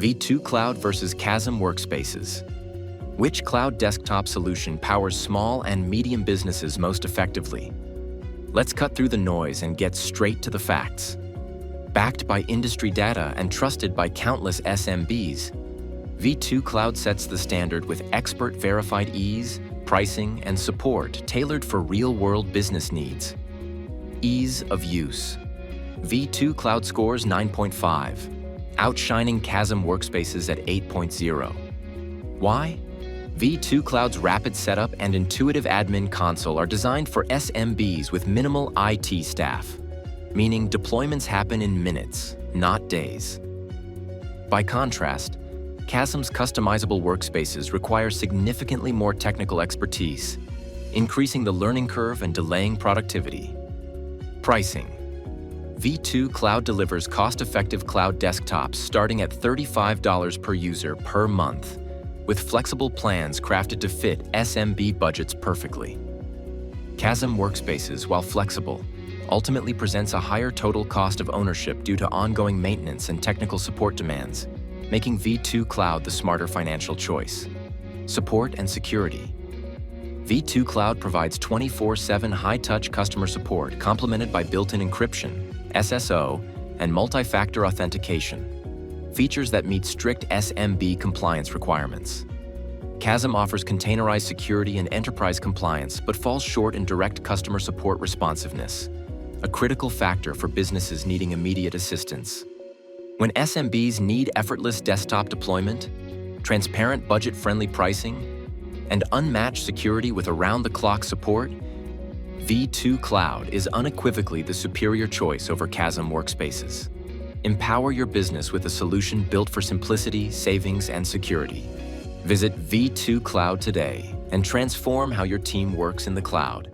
V2 Cloud versus Kasm Workspaces. Which cloud desktop solution powers small and medium businesses most effectively? Let's cut through the noise and get straight to the facts. Backed by industry data and trusted by countless SMBs, V2 Cloud sets the standard with expert-verified ease, pricing, and support tailored for real-world business needs. Ease of use. V2 Cloud scores 9.5, outshining Kasm Workspaces at 8.0. Why? V2 Cloud's rapid setup and intuitive admin console are designed for SMBs with minimal IT staff, meaning deployments happen in minutes, not days. By contrast, Kasm's customizable workspaces require significantly more technical expertise, increasing the learning curve and delaying productivity. Pricing. V2 Cloud delivers cost-effective cloud desktops starting at $35 per user per month, with flexible plans crafted to fit SMB budgets perfectly. Kasm Workspaces, while flexible, ultimately presents a higher total cost of ownership due to ongoing maintenance and technical support demands, making V2 Cloud the smarter financial choice. Support and security. V2 Cloud provides 24/7 high-touch customer support complemented by built-in encryption, SSO, and multi-factor authentication, features that meet strict SMB compliance requirements. Kasm offers containerized security and enterprise compliance but falls short in direct customer support responsiveness, a critical factor for businesses needing immediate assistance. When SMBs need effortless desktop deployment, transparent budget-friendly pricing, and unmatched security with around-the-clock support, V2 Cloud is unequivocally the superior choice over Kasm Workspaces. Empower your business with a solution built for simplicity, savings, and security. Visit V2 Cloud today and transform how your team works in the cloud.